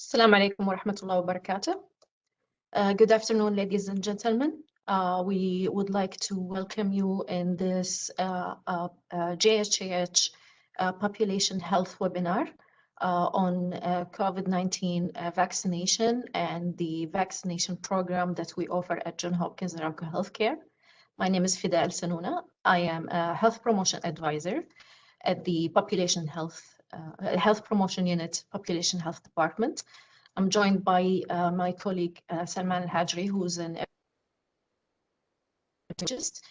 Assalamu alaikum wa rahmatullahi wa barakatuh. Good afternoon, ladies and gentlemen. We would like to welcome you in this JHAH population health webinar on COVID-19 vaccination and the vaccination program that we offer at Johns Hopkins Aramco Healthcare. My name is Fida El Sanouna. I am a health promotion advisor at the Population Health Promotion Unit, Population Health Department. I'm joined by my colleague Salman Al-Hajri, who's an epidemiologist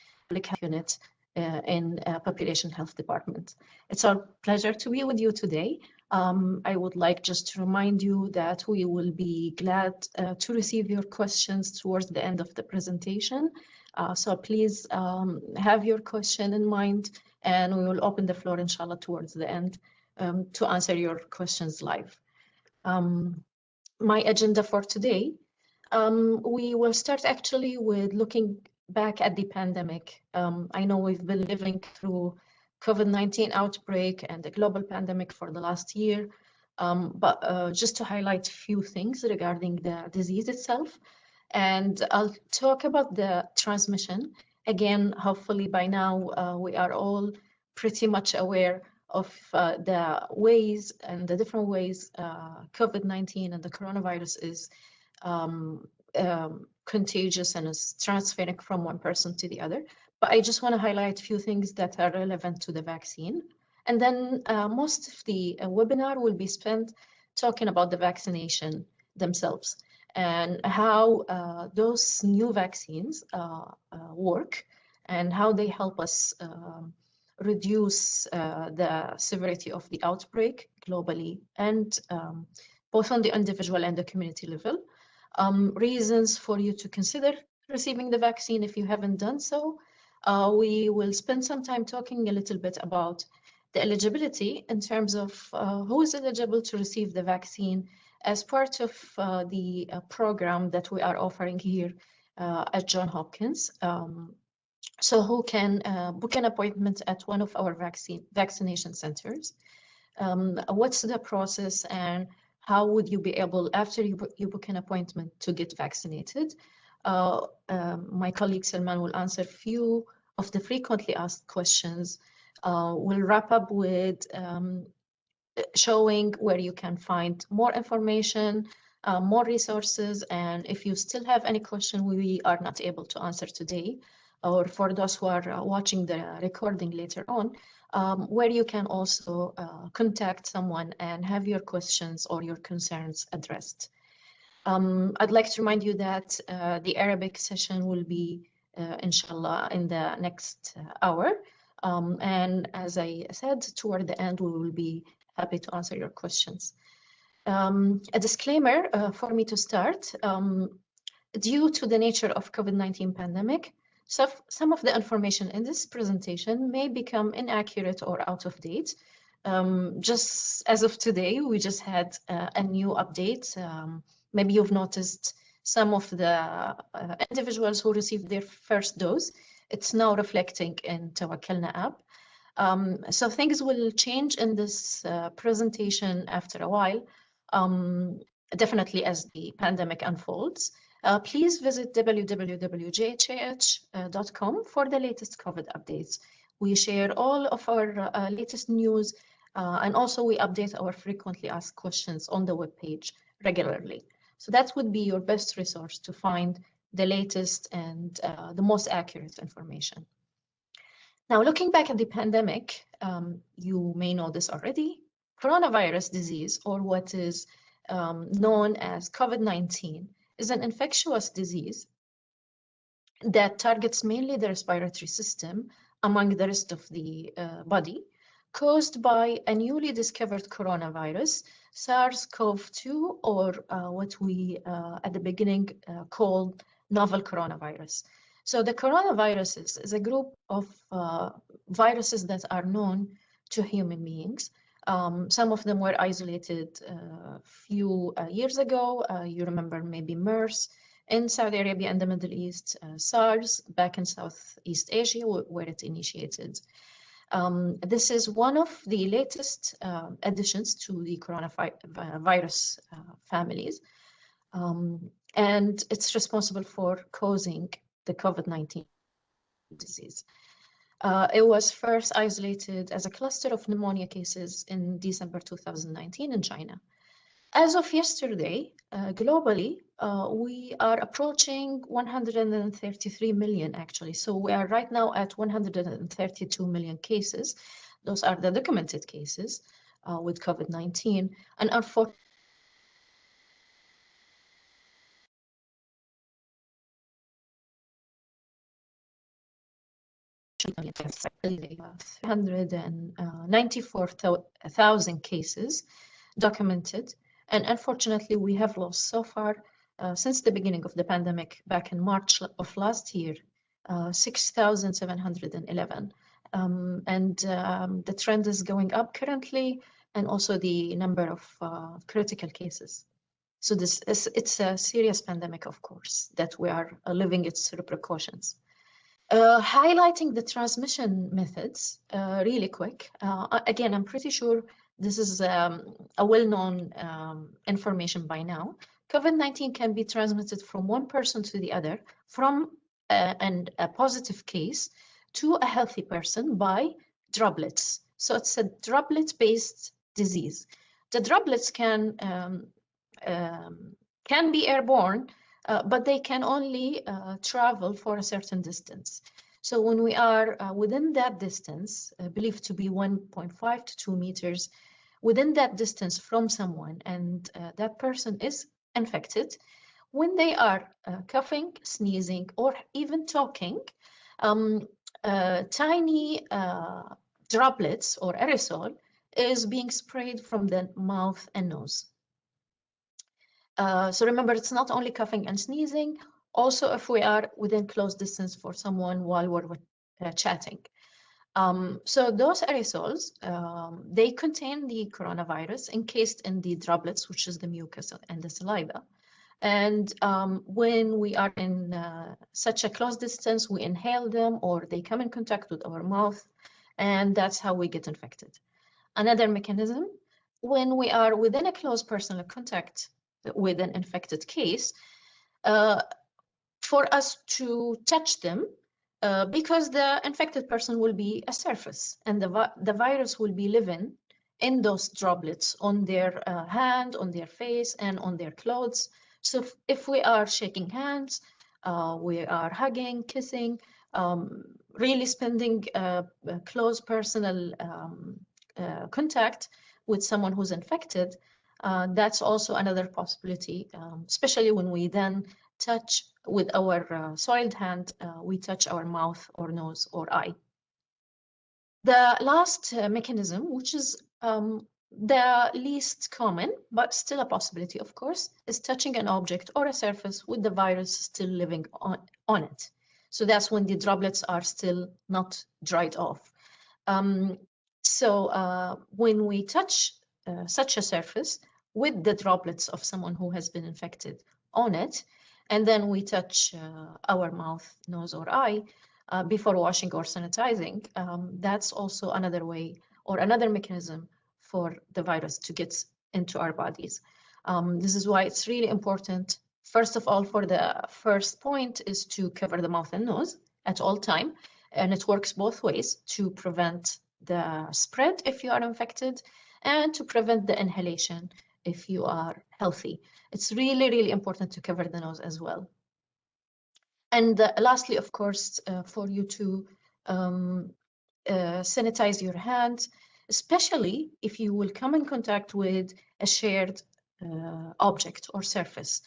unit in Population Health Department. It's our pleasure to be with you today. I would like just to remind you that we will be glad to receive your questions towards the end of the presentation. So please have your question in mind, and we will open the floor, inshallah, towards the end to answer your questions live. My agenda for today, we will start actually with looking back at the pandemic. I know we've been living through COVID-19 outbreak and the global pandemic for the last year, but just to highlight a few things regarding the disease itself. And I'll talk about the transmission. Again, hopefully by now we are all pretty much aware of the ways and the different ways COVID-19 and the coronavirus is contagious and is transferring from one person to the other. But I just want to highlight a few things that are relevant to the vaccine. And then most of the webinar will be spent talking about the vaccination themselves and how those new vaccines work and how they help us reduce the severity of the outbreak globally and both on the individual and the community level. Reasons for you to consider receiving the vaccine if you haven't done so. We will spend some time talking a little bit about the eligibility in terms of who is eligible to receive the vaccine as part of the program that we are offering here at Johns Hopkins. So who can book an appointment at one of our vaccination centers? What's the process and how would you be able, after you book an appointment, to get vaccinated? My colleague Salman will answer a few of the frequently asked questions. We'll wrap up with showing where you can find more information, more resources, and if you still have any question we are not able to answer today, or for those who are watching the recording later on, where you can also contact someone and have your questions or your concerns addressed. I'd like to remind you that the Arabic session will be, inshallah, in the next hour. And as I said, toward the end, we will be happy to answer your questions. A disclaimer for me to start. Due to the nature of COVID-19 pandemic, so some of the information in this presentation may become inaccurate or out of date. Just as of today, we just had a new update. Maybe you've noticed some of the individuals who received their first dose. It's now reflecting in Tawakkalna app. So things will change in this presentation after a while, definitely as the pandemic unfolds. Please visit www.jhah.com for the latest COVID updates. We share all of our latest news, and also we update our frequently asked questions on the webpage regularly. So that would be your best resource to find the latest and the most accurate information. Now, looking back at the pandemic, you may know this already. Coronavirus disease, or what is known as COVID-19, is an infectious disease that targets mainly the respiratory system among the rest of the body, caused by a newly discovered coronavirus, SARS-CoV-2, or what we at the beginning called novel coronavirus. So the coronaviruses is a group of viruses that are known to human beings. Some of them were isolated a few years ago. You remember maybe MERS in Saudi Arabia and the Middle East, SARS back in Southeast Asia, where it initiated. This is one of the latest additions to the coronavirus families, and it's responsible for causing the COVID-19 disease. It was first isolated as a cluster of pneumonia cases in December 2019 in China. As of yesterday, globally, we are approaching 133 million actually. So we are right now at 132 million cases. Those are the documented cases with COVID-19. And unfortunately, uh, 394,000 cases documented. And unfortunately, we have lost so far, since the beginning of the pandemic back in March of last year, 6,711. The trend is going up currently, and also the number of critical cases. So it's a serious pandemic, of course, that we are living its repercussions. Highlighting the transmission methods really quick. Again, I'm pretty sure this is a well-known information by now. COVID-19 can be transmitted from one person to the other, from a positive case to a healthy person by droplets. So it's a droplet-based disease. The droplets can be airborne, but they can only travel for a certain distance. So when we are within that distance, believed to be 1.5 to 2 meters, within that distance from someone, and that person is infected, when they are coughing, sneezing, or even talking, tiny droplets or aerosol is being sprayed from the mouth and nose. So remember, it's not only coughing and sneezing, also if we are within close distance for someone while we're chatting. So those aerosols, they contain the coronavirus encased in the droplets, which is the mucus and the saliva. And when we are in such a close distance, we inhale them or they come in contact with our mouth, and that's how we get infected. Another mechanism, when we are within a close personal contact with an infected case, for us to touch them, because the infected person will be a surface, and the virus will be living in those droplets on their hand, on their face, and on their clothes. So if we are shaking hands, we are hugging, kissing, really spending close personal contact with someone who's infected, that's also another possibility, especially when we then touch with our soiled hand, we touch our mouth or nose or eye. The last mechanism, which is the least common, but still a possibility, of course, is touching an object or a surface with the virus still living on it. So that's when the droplets are still not dried off. So when we touch such a surface with the droplets of someone who has been infected on it, and then we touch our mouth, nose, or eye before washing or sanitizing, that's also another way or another mechanism for the virus to get into our bodies. This is why it's really important, first of all, for the first point is to cover the mouth and nose at all time. And it works both ways, to prevent the spread if you are infected and to prevent the inhalation if you are healthy. It's really, really important to cover the nose as well. And lastly, of course, for you to sanitize your hands, especially if you will come in contact with a shared object or surface,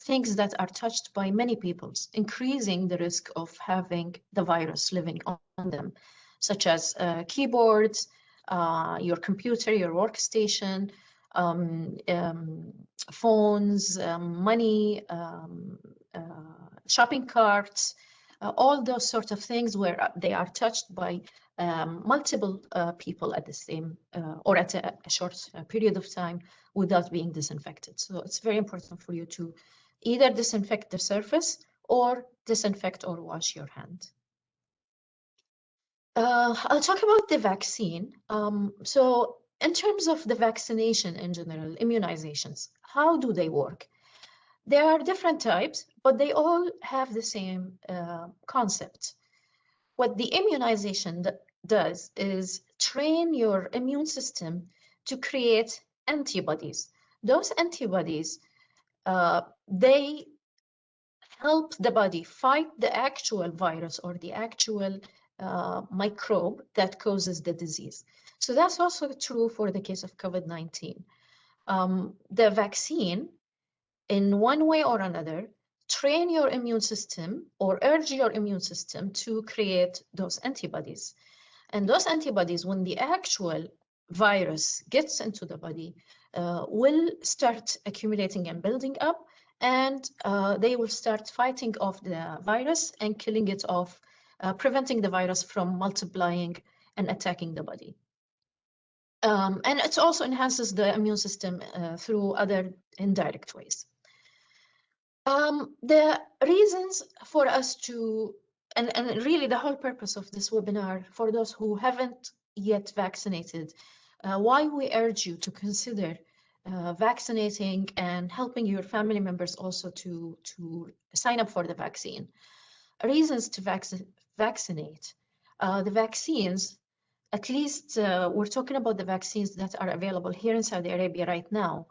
things that are touched by many people, increasing the risk of having the virus living on them, such as keyboards, your computer, your workstation, phones, money, shopping carts, all those sorts of things where they are touched by multiple people at the same or at a short period of time without being disinfected. So it's very important for you to either disinfect the surface or disinfect or wash your hand. I'll talk about the vaccine. So in terms of the vaccination in general, immunizations, how do they work? There are different types, but they all have the same concept. What the immunization does is train your immune system to create antibodies. Those antibodies, they help the body fight the actual virus or the actual microbe that causes the disease. So that's also true for the case of COVID-19. The vaccine, in one way or another, train your immune system or urge your immune system to create those antibodies. And those antibodies, when the actual virus gets into the body, will start accumulating and building up, and they will start fighting off the virus and killing it off, preventing the virus from multiplying and attacking the body. And it also enhances the immune system through other indirect ways. The reasons for us to, and really the whole purpose of this webinar, for those who haven't yet vaccinated, why we urge you to consider vaccinating and helping your family members also to sign up for the vaccine. Reasons to vaccinate. The vaccines, at least we're talking about the vaccines that are available here in Saudi Arabia right now.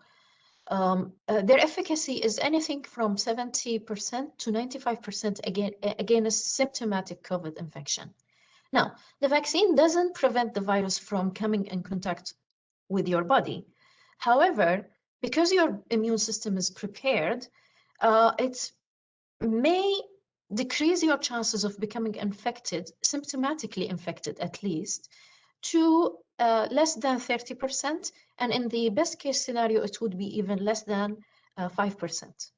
Their efficacy is anything from 70% to 95% against symptomatic COVID infection. Now, the vaccine doesn't prevent the virus from coming in contact with your body. However, because your immune system is prepared, it may decrease your chances of becoming infected, symptomatically infected at least, to less than 30%, and in the best case scenario, it would be even less than 5%.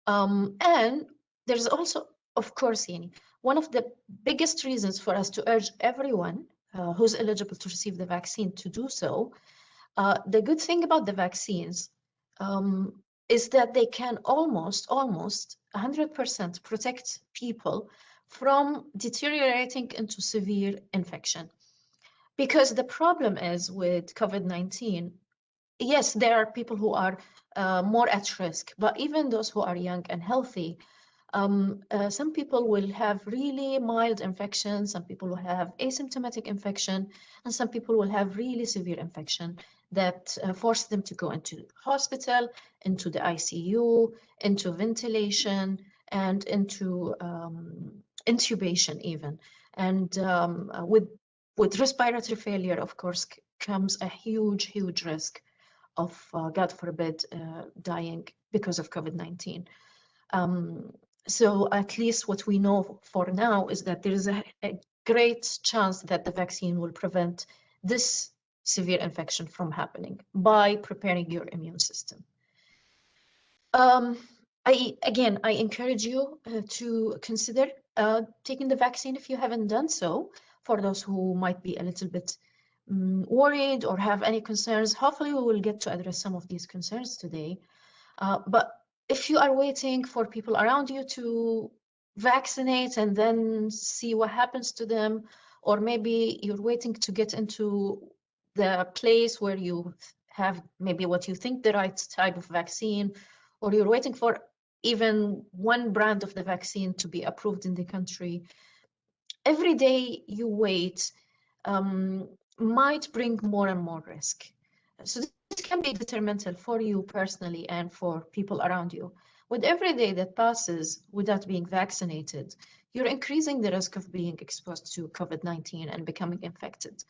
And there's also, of course, Yani, one of the biggest reasons for us to urge everyone who's eligible to receive the vaccine to do so. The good thing about the vaccines is that they can almost 100% protect people from deteriorating into severe infection. Because the problem is with COVID-19, yes, there are people who are more at risk, but even those who are young and healthy, some people will have really mild infection, some people will have asymptomatic infection, and some people will have really severe infection that force them to go into hospital, into the ICU, into ventilation, and into intubation even. And with respiratory failure, of course, comes a huge risk of, God forbid, dying because of COVID-19. So at least what we know for now is that there is a great chance that the vaccine will prevent this severe infection from happening by preparing your immune system. I encourage you to consider taking the vaccine if you haven't done so. For those who might be a little bit worried or have any concerns, hopefully we will get to address some of these concerns today. But if you are waiting for people around you to vaccinate and then see what happens to them, or maybe you're waiting to get into the place where you have maybe what you think the right type of vaccine, or you're waiting for even one brand of the vaccine to be approved in the country, every day you wait might bring more and more risk. So this can be detrimental for you personally and for people around you. With every day that passes without being vaccinated, you're increasing the risk of being exposed to COVID-19 and becoming infected.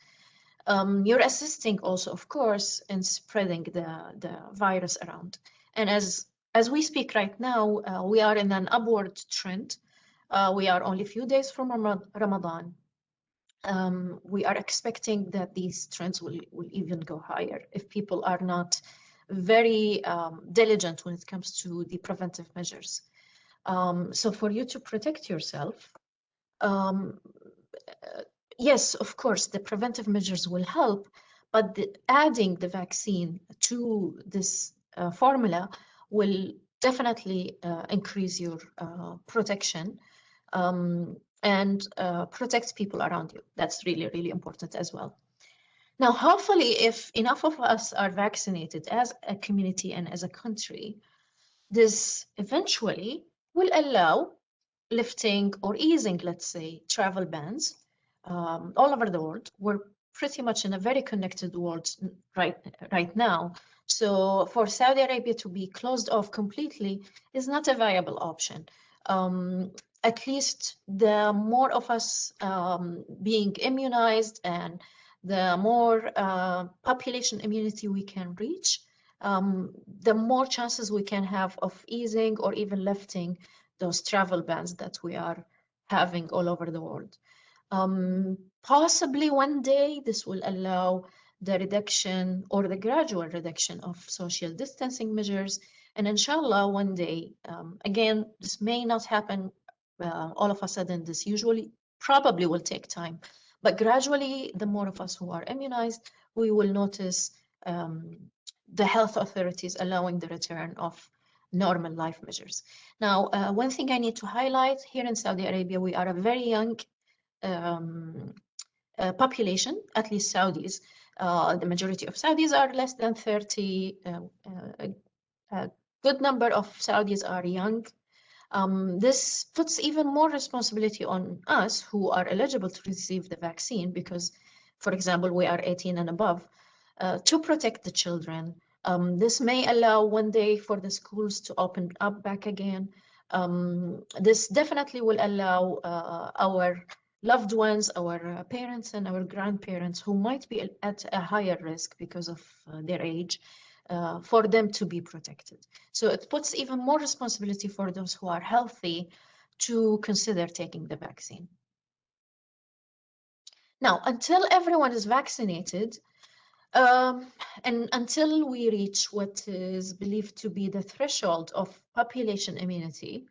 You're assisting also, of course, in spreading the virus around. And as we speak right now, we are in an upward trend. We are only a few days from Ramadan. We are expecting that these trends will even go higher if people are not very diligent when it comes to the preventive measures. So for you to protect yourself, yes, of course, the preventive measures will help, but adding the vaccine to this formula will definitely increase your protection. and protect people around you. That's really, really important as well. Now, hopefully, if enough of us are vaccinated as a community and as a country, this eventually will allow lifting or easing, let's say, travel bans all over the world. We're pretty much in a very connected world right now. So for Saudi Arabia to be closed off completely is not a viable option. At least the more of us being immunized and the more population immunity we can reach, the more chances we can have of easing or even lifting those travel bans that we are having all over the world. Possibly one day this will allow the reduction or the gradual reduction of social distancing measures. And inshallah, one day, again, this may not happen all of a sudden. This usually probably will take time. But gradually, the more of us who are immunized, we will notice the health authorities allowing the return of normal life measures. Now, one thing I need to highlight here in Saudi Arabia, we are a very young population, at least Saudis. The majority of Saudis are less than 30. A good number of Saudis are young. This puts even more responsibility on us who are eligible to receive the vaccine because, for example, we are 18 and above, to protect the children. This may allow one day for the schools to open up back again. This definitely will allow our loved ones, our parents and our grandparents who might be at a higher risk because of their age, for them to be protected. So it puts even more responsibility for those who are healthy to consider taking the vaccine. Now, until everyone is vaccinated, and until we reach what is believed to be the threshold of population immunity,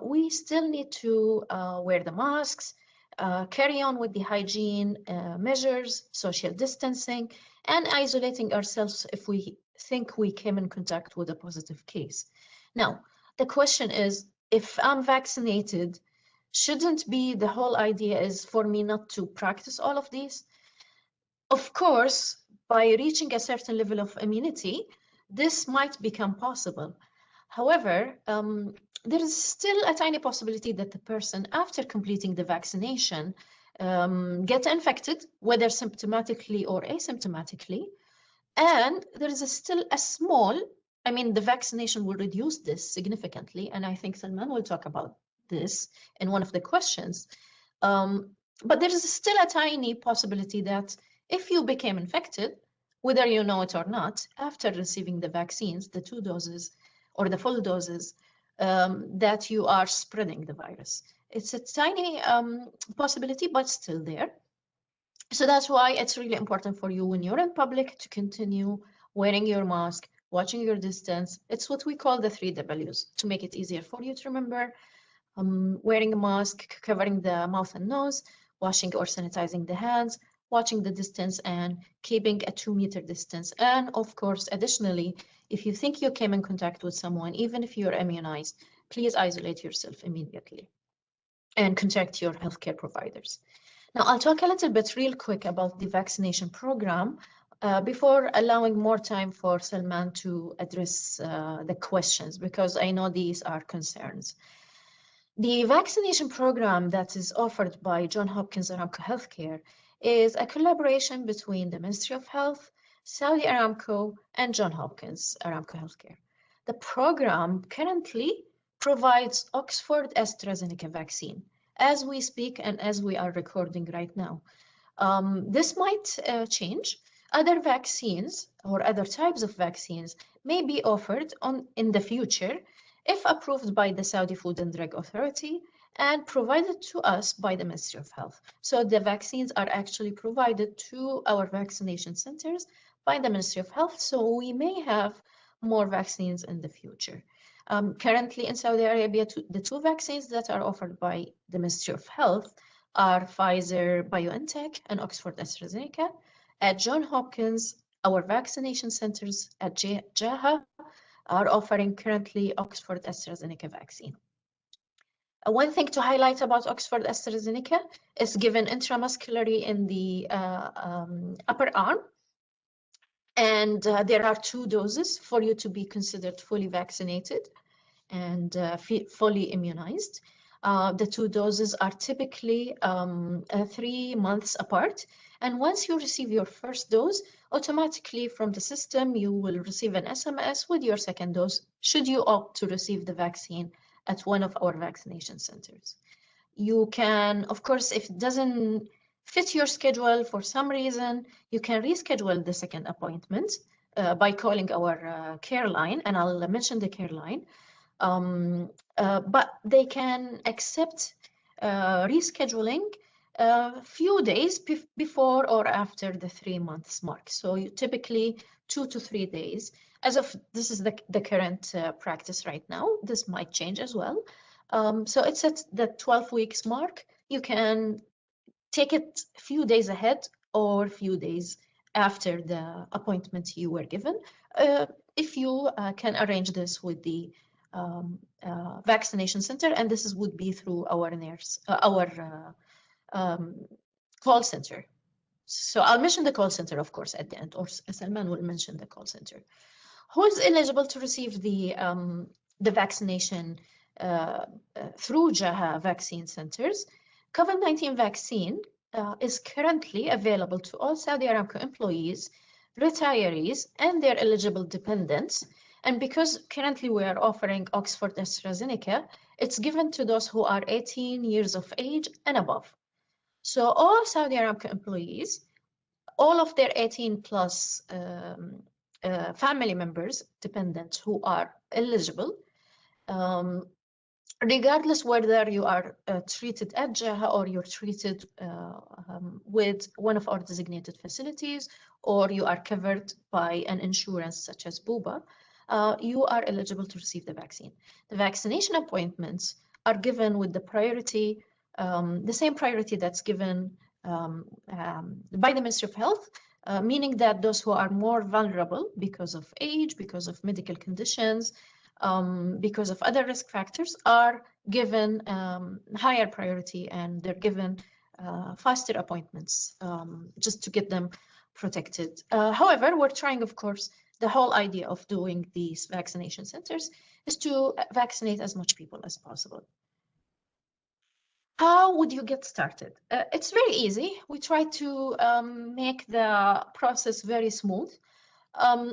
we still need to wear the masks, carry on with the hygiene measures, social distancing, and isolating ourselves if we think we came in contact with a positive case. Now, the question is, if I'm vaccinated, shouldn't be the whole idea is for me not to practice all of these? Of course, by reaching a certain level of immunity, this might become possible. However, there is still a tiny possibility that the person, after completing the vaccination, get infected, whether symptomatically or asymptomatically. And there is still a small, I mean, the vaccination will reduce this significantly. And I think Salman will talk about this in one of the questions. But there is still a tiny possibility that if you became infected, whether you know it or not, after receiving the vaccines, the 2 doses or the full doses, that you are spreading the virus. It's a tiny possibility, but still there. So that's why it's really important for you when you're in public to continue wearing your mask, watching your distance. It's what we call the 3 Ws to make it easier for you to remember. Wearing a mask, covering the mouth and nose, washing or sanitizing the hands, watching the distance and keeping a 2-meter distance. And of course, additionally, if you think you came in contact with someone, even if you're immunized, please isolate yourself immediately and contact your healthcare providers. Now, I'll talk a little bit real quick about the vaccination program before allowing more time for Salman to address the questions, because I know these are concerns. The vaccination program that is offered by Johns Hopkins Aramco Healthcare is a collaboration between the Ministry of Health, Saudi Aramco, and Johns Hopkins Aramco Healthcare. The program currently provides Oxford AstraZeneca vaccine as we speak and as we are recording right now. This might change. Other vaccines or other types of vaccines may be offered in the future if approved by the Saudi Food and Drug Authority and provided to us by the Ministry of Health. So the vaccines are actually provided to our vaccination centers by the Ministry of Health. So we may have more vaccines in the future. Currently in Saudi Arabia, the 2 vaccines that are offered by the Ministry of Health are Pfizer BioNTech and Oxford AstraZeneca. At Johns Hopkins, our vaccination centers at JAHA are offering currently Oxford AstraZeneca vaccine. One thing to highlight about Oxford AstraZeneca is given intramuscularly in the upper arm. And there are 2 doses for you to be considered fully vaccinated and fully immunized. The 2 doses are typically 3 months apart. And once you receive your first dose, automatically from the system, you will receive an SMS with your second dose, should you opt to receive the vaccine at one of our vaccination centers. You can, of course, if it doesn't fit your schedule for some reason, you can reschedule the second appointment by calling our care line, and I'll mention the care line. But they can accept rescheduling a few days before or after the 3 months mark. So you typically 2 to 3 days. As of this is the current practice right now. This might change as well. So it's at the 12 weeks mark. You can take it a few days ahead or a few days after the appointment you were given. If you can arrange this with the vaccination center, and this would be through our call center. So I'll mention the call center, of course, at the end, or Salman will mention the call center. Who is eligible to receive the vaccination through JAHA vaccine centers? COVID-19 vaccine is currently available to all Saudi Aramco employees, retirees, and their eligible dependents. And because currently we are offering Oxford AstraZeneca, it's given to those who are 18 years of age and above. So all Saudi Aramco employees, all of their 18 plus family members, dependents who are eligible, regardless whether you are treated at JAHA or you're treated with one of our designated facilities, or you are covered by an insurance such as BUBA, you are eligible to receive the vaccine. The vaccination appointments are given with the priority, the same priority that's given by the Ministry of Health, meaning that those who are more vulnerable because of age, because of medical conditions, because of other risk factors, are given higher priority, and they're given faster appointments just to get them protected. However, we're trying, of course, the whole idea of doing these vaccination centers is to vaccinate as much people as possible. How would you get started? It's very easy. We try to make the process very smooth.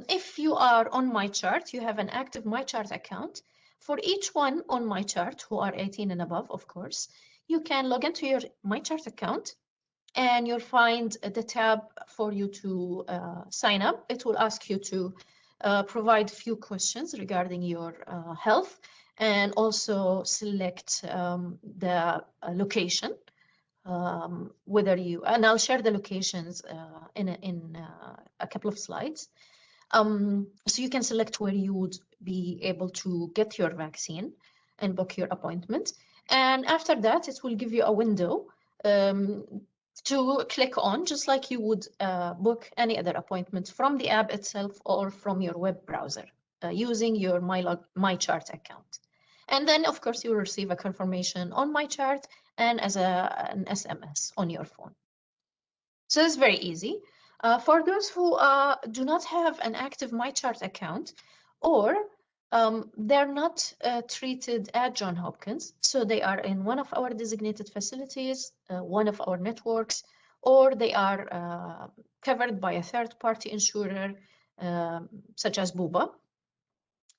If you are on MyChart, you have an active MyChart account. For each one on MyChart who are 18 and above, of course, you can log into your MyChart account and you'll find the tab for you to sign up. It will ask you to provide a few questions regarding your health, and also select the location, whether you, and I'll share the locations in a couple of slides. So you can select where you would be able to get your vaccine and book your appointment. And after that, it will give you a window to click on, just like you would book any other appointment from the app itself or from your web browser using your MyChart account. And then, of course, you will receive a confirmation on MyChart and as an SMS on your phone. So it's very easy. For those who do not have an active MyChart account, or they're not treated at Johns Hopkins, so they are in one of our designated facilities, one of our networks, or they are covered by a third-party insurer, such as BUBA,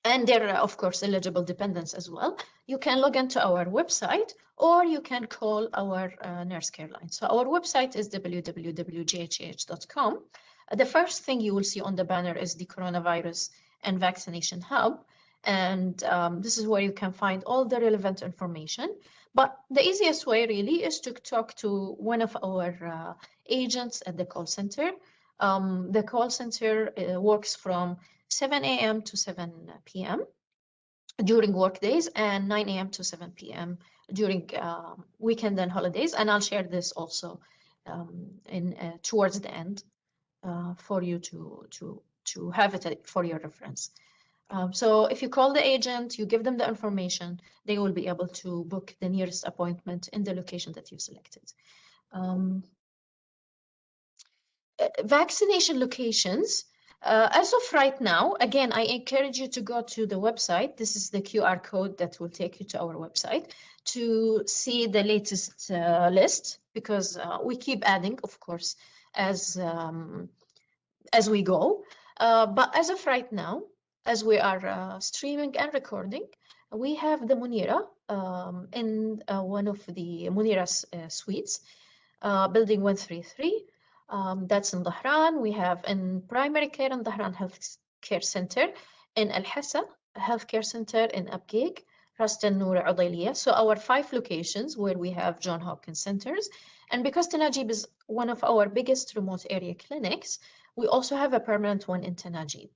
and they're, of course, eligible dependents as well. You can log into our website, or you can call our nurse care line. So our website is www.ghh.com. The first thing you will see on the banner is the Coronavirus and Vaccination Hub. And this is where you can find all the relevant information. But the easiest way really is to talk to one of our agents at the call center. The call center works from 7 a.m. to 7 p.m. during work days, and 9 a.m. to 7 p.m. during weekend and holidays. And I'll share this also towards the end for you to have it for your reference. So if you call the agent, you give them the information, they will be able to book the nearest appointment in the location that you've selected. Vaccination locations. As of right now, again, I encourage you to go to the website. This is the QR code that will take you to our website to see the latest list, because we keep adding, of course, as we go. But as of right now, as we are streaming and recording, we have the Munira in one of the Munira suites, building 133. That's in Dhahran. We have in primary care in Dhahran Health Care Center, in Al Hassa Healthcare Center in Abqaiq, Ras Noor Udayliya. So our 5 locations where we have John Hopkins centers. And because Tanajib is one of our biggest remote area clinics, we also have a permanent one in Tanajib.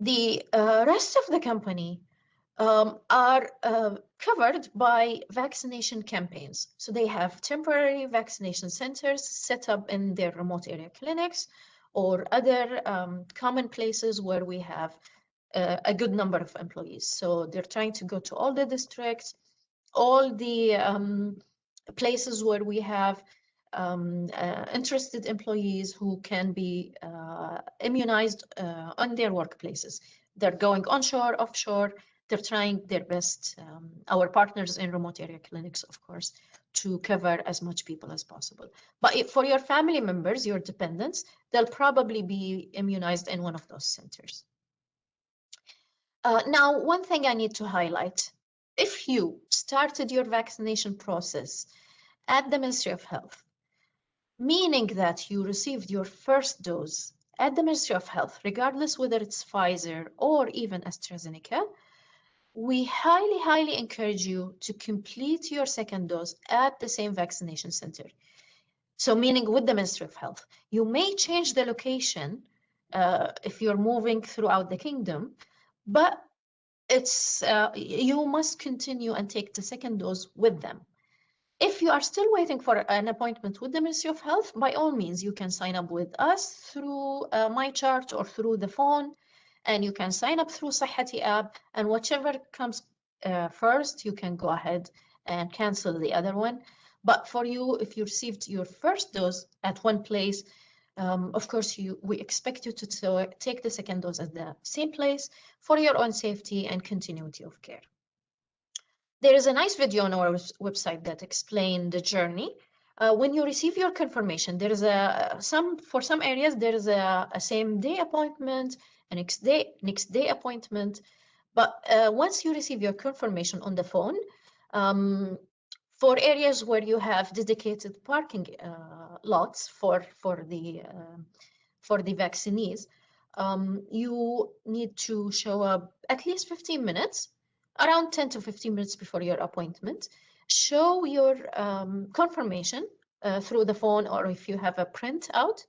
The rest of the company are covered by vaccination campaigns. So they have temporary vaccination centers set up in their remote area clinics or other common places where we have a good number of employees. So they're trying to go to all the districts, all the places where we have interested employees who can be immunized on their workplaces. They're going onshore, offshore. They're trying their best, our partners in remote area clinics, of course, to cover as much people as possible. But for your family members, your dependents, they'll probably be immunized in one of those centers. Now, one thing I need to highlight, if you started your vaccination process at the Ministry of Health, meaning that you received your first dose at the Ministry of Health, regardless whether it's Pfizer or even AstraZeneca, we highly, highly encourage you to complete your second dose at the same vaccination center. So meaning with the Ministry of Health. You may change the location if you're moving throughout the kingdom, but it's you must continue and take the second dose with them. If you are still waiting for an appointment with the Ministry of Health, by all means, you can sign up with us through MyChart or through the phone, and you can sign up through Sahati app, and whichever comes first, you can go ahead and cancel the other one. But for you, if you received your first dose at one place, of course, we expect you to take the second dose at the same place for your own safety and continuity of care. There is a nice video on our website that explains the journey. When you receive your confirmation, there is for some areas, there is a same day appointment, a next day appointment. But once you receive your confirmation on the phone, for areas where you have dedicated parking lots for the vaccinees, you need to show up at least 15 minutes, around 10 to 15 minutes before your appointment. Show your confirmation through the phone, or if you have a printout,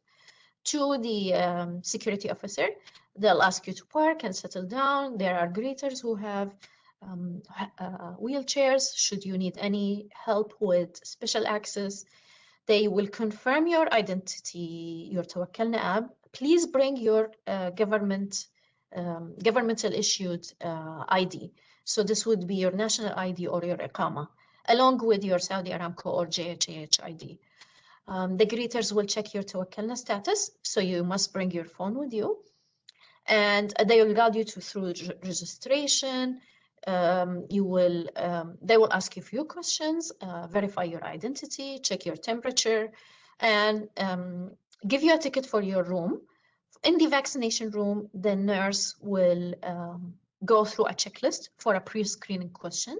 to the security officer. They'll ask you to park and settle down. There are greeters who have wheelchairs should you need any help with special access. They will confirm your identity, your Tawakkalna app. Please bring your governmental issued ID. So this would be your national ID or your Iqama, along with your Saudi Aramco or JHAH ID. The greeters will check your Tawakkalna status, so you must bring your phone with you. And they will guide you through registration. They will ask you a few questions, verify your identity, check your temperature, and give you a ticket for your room. In the vaccination room, the nurse will go through a checklist for a pre-screening question.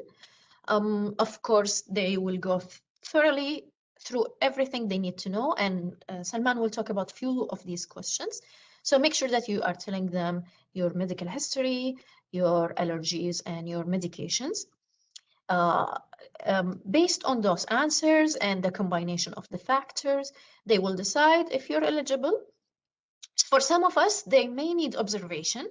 Of course, they will go thoroughly through everything they need to know, and Salman will talk about a few of these questions. So make sure that you are telling them your medical history, your allergies, and your medications. Based on those answers and the combination of the factors, they will decide if you're eligible. For some of us, they may need observation.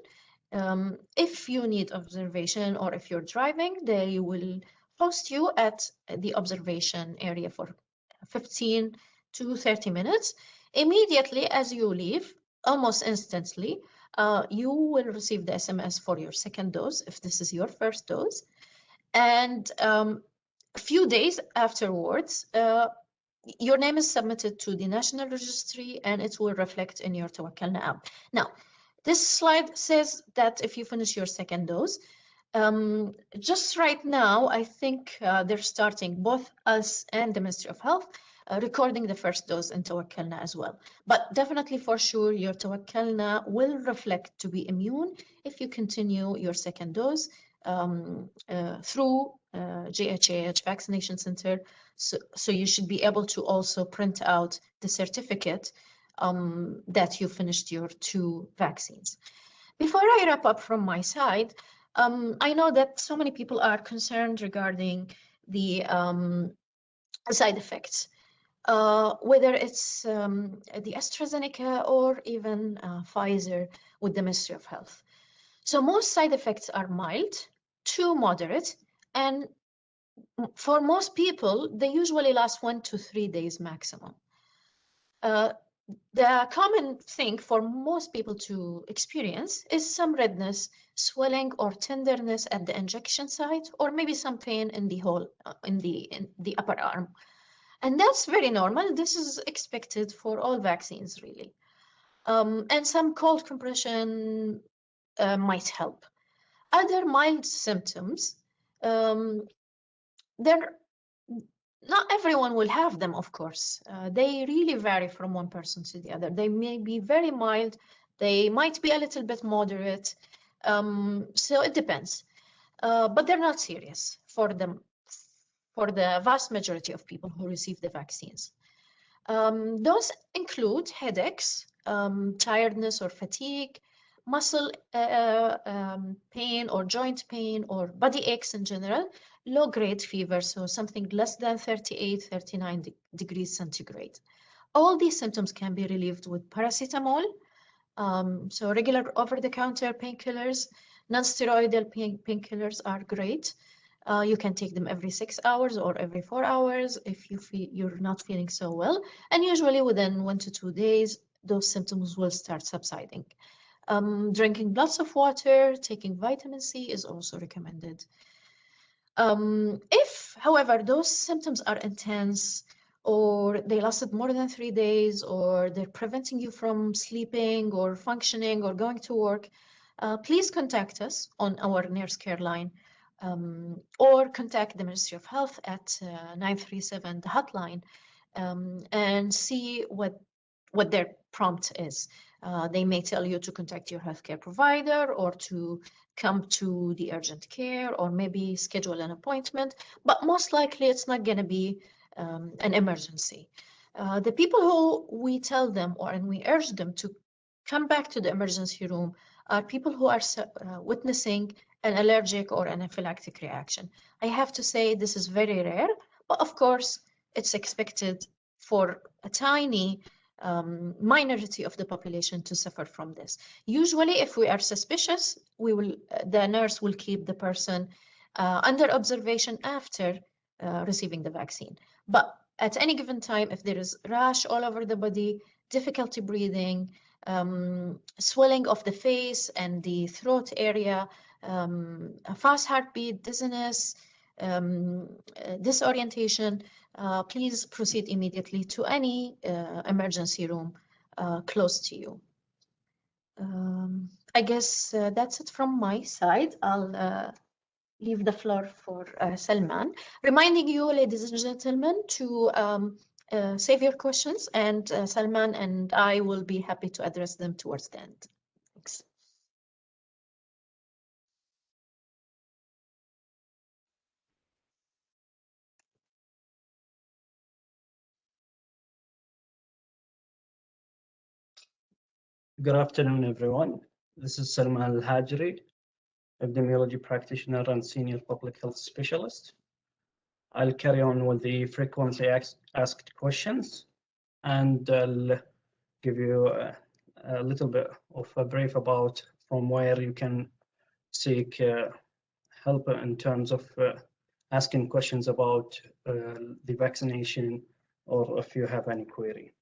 If you need observation or if you're driving, they will host you at the observation area for 15 to 30 minutes. Immediately as you leave, almost instantly, you will receive the SMS for your second dose if this is your first dose. And a few days afterwards, your name is submitted to the National Registry and it will reflect in your Tawakkalna app. Now, this slide says that if you finish your second dose, just right now, I think they're starting, both us and the Ministry of Health, recording the first dose in Tawakkalna as well. But definitely for sure, your Tawakkalna will reflect to be immune if you continue your second dose through GHAH Vaccination Center. So you should be able to also print out the certificate that you finished your 2 vaccines. Before I wrap up from my side, I know that so many people are concerned regarding the side effects, whether it's the AstraZeneca or even Pfizer with the Ministry of Health. So most side effects are mild to moderate, and for most people, they usually last 1 to 3 days maximum. The common thing for most people to experience is some redness, swelling, or tenderness at the injection site, or maybe some pain in the whole in the upper arm, and that's very normal. This is expected for all vaccines, really. And some cold compression might help. Other mild symptoms, they're not everyone will have them, of course. They really vary from one person to the other. They may be very mild, they might be a little bit moderate, so it depends. But they're not serious for the vast majority of people who receive the vaccines. Those include headaches, tiredness or fatigue, muscle pain or joint pain or body aches in general, low-grade fever, so something less than 38, 39 degrees centigrade. All these symptoms can be relieved with paracetamol, so regular over-the-counter painkillers, non-steroidal painkillers are great. You can take them every 6 hours or every 4 hours if you're not feeling so well. And usually within 1 to 2 days, those symptoms will start subsiding. Drinking lots of water, taking vitamin C is also recommended. If, however, those symptoms are intense, or they lasted more than 3 days, or they're preventing you from sleeping or functioning or going to work, please contact us on our nurse care line, or contact the Ministry of Health at 937, the hotline, and see what their prompt is. They may tell you to contact your healthcare provider or to come to the urgent care or maybe schedule an appointment, but most likely it's not going to be an emergency. The people who we tell them and we urge them to come back to the emergency room are people who are witnessing an allergic or anaphylactic reaction. I have to say this is very rare, but of course it's expected for a tiny minority of the population to suffer from this. Usually, if we are suspicious, the nurse will keep the person under observation after receiving the vaccine. But at any given time, if there is rash all over the body, difficulty breathing, swelling of the face and the throat area, a fast heartbeat, dizziness, disorientation, please proceed immediately to any emergency room close to you. I guess that's it from my side. I'll leave the floor for Salman, reminding you, ladies and gentlemen, to save your questions, and Salman and I will be happy to address them towards the end. Thanks. Good afternoon, everyone. This is Salman Al-Hajri, epidemiology practitioner and senior public health specialist. I'll carry on with the frequently asked questions, and I'll give you a little bit of a brief about from where you can seek help in terms of asking questions about the vaccination, or if you have any query.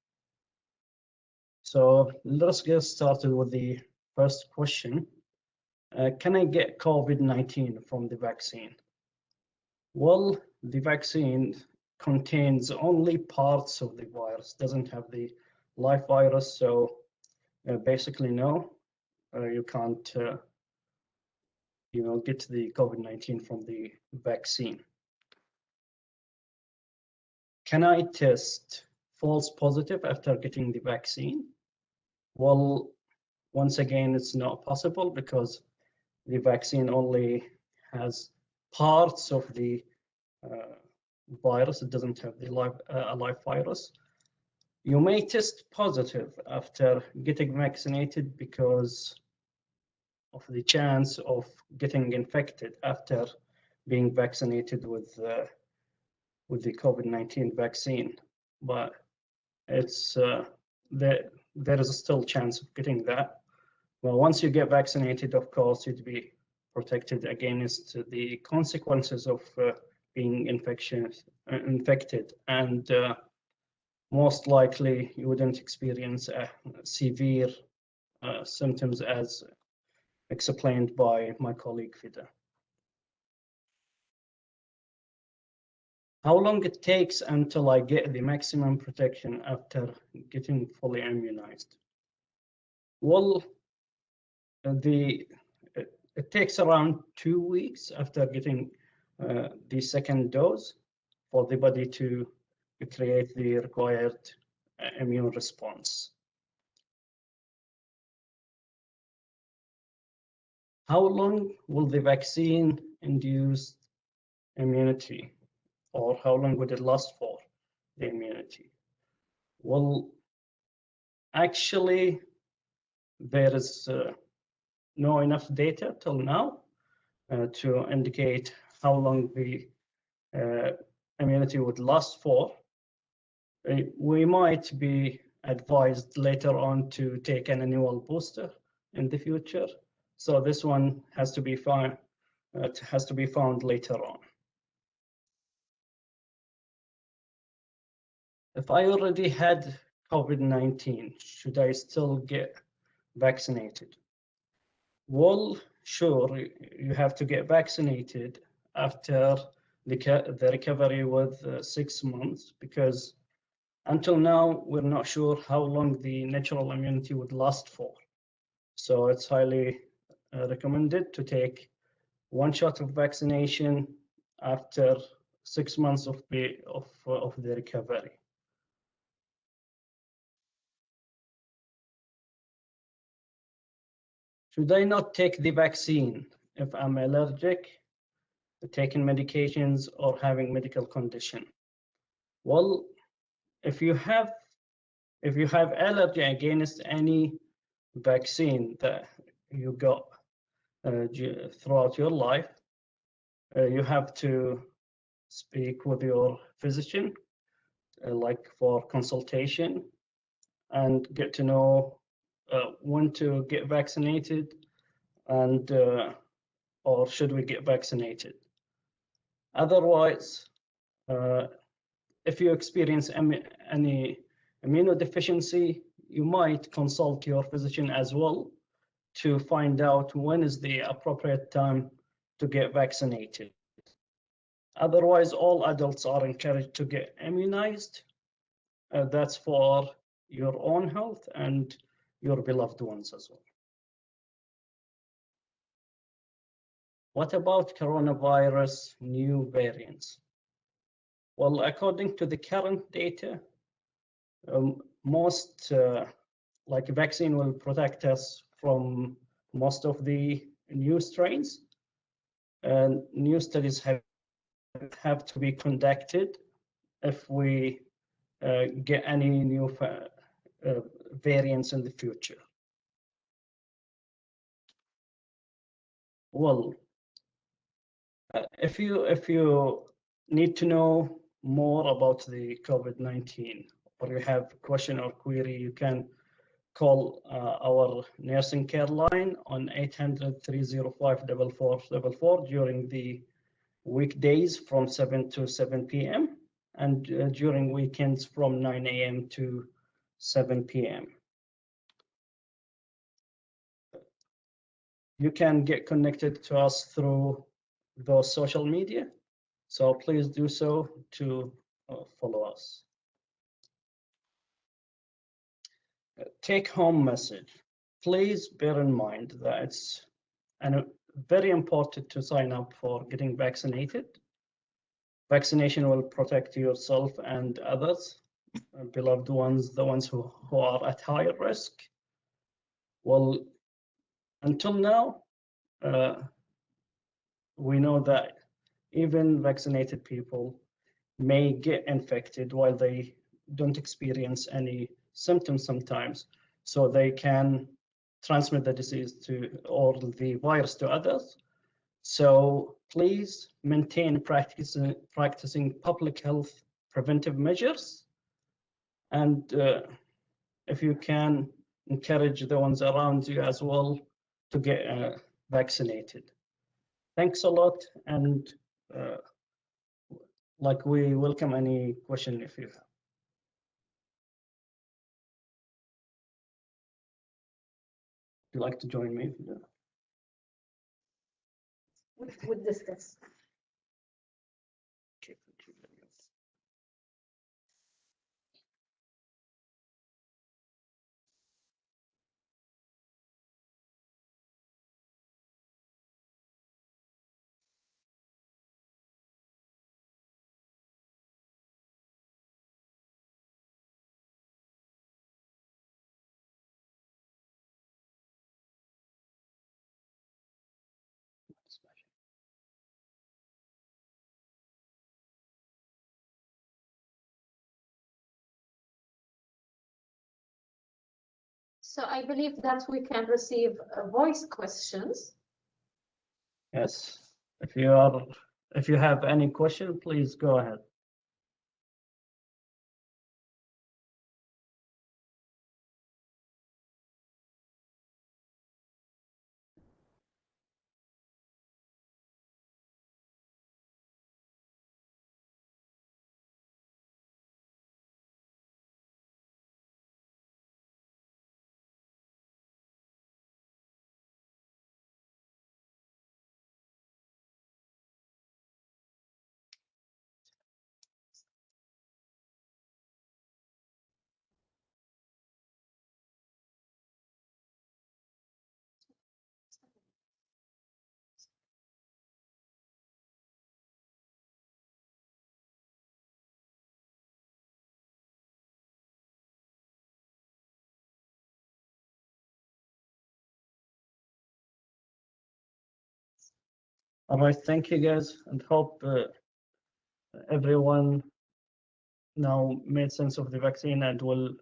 So let us get started with the first question, can I get COVID-19 from the vaccine? Well, the vaccine contains only parts of the virus, doesn't have the live virus, so basically no, you can't get the COVID-19 from the vaccine. Can I test false positive after getting the vaccine? Well, once again, it's not possible because the vaccine only has parts of the virus. It doesn't have the live virus. You may test positive after getting vaccinated because of the chance of getting infected after being vaccinated with the COVID-19 vaccine, but it's there is still chance of getting that. Well, once you get vaccinated, of course, you'd be protected against the consequences of being infected, and most likely you wouldn't experience severe symptoms as explained by my colleague Fida. How long it takes until I get the maximum protection after getting fully immunized? Well, it takes around 2 weeks after getting the second dose for the body to create the required immune response. How long will the vaccine induce immunity, or how long would it last for, the immunity? Well, actually, there is no enough data till now to indicate how long the immunity would last for. We might be advised later on to take an annual booster in the future. So this one has to be found. It has to be found later on. If I already had COVID-19, should I still get vaccinated? Well, sure, you have to get vaccinated after the recovery with 6 months, because until now, we're not sure how long the natural immunity would last for. So it's highly recommended to take one shot of vaccination after 6 months of the recovery. Should I not take the vaccine if I'm allergic, taking medications, or having medical condition? Well, if you have allergy against any vaccine that you got throughout your life, you have to speak with your physician, like for consultation, and get to know when to get vaccinated, and or should we get vaccinated. Otherwise, if you experience any immunodeficiency, you might consult your physician as well to find out when is the appropriate time to get vaccinated. Otherwise, all adults are encouraged to get immunized. That's for your own health and your beloved ones as well. What about coronavirus new variants? Well, according to the current data, most like vaccine will protect us from most of the new strains. And new studies have to be conducted if we get any new variants in the future. Well, if you need to know more about the COVID-19, or you have a question or query, you can call our nursing care line on 800-305-4444 during the weekdays from 7 to 7 p.m. and during weekends from 9 a.m. to 7 p.m. You can get connected to us through those social media. So please do so to follow us. Take home message. Please bear in mind that it's very important to sign up for getting vaccinated. Vaccination will protect yourself and others, beloved ones, the ones who are at higher risk. Well, until now, we know that even vaccinated people may get infected while they don't experience any symptoms sometimes. So they can transmit the disease to or the virus to others. So please maintain practicing public health preventive measures. And if you can, encourage the ones around you as well to get vaccinated. Thanks a lot. And like we welcome any question if you have. Would you like to join me? We'll discuss. So I believe that we can receive voice questions. Yes. If you have any question, please go ahead. All right, thank you guys, and hope everyone now made sense of the vaccine and will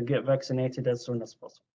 get vaccinated as soon as possible.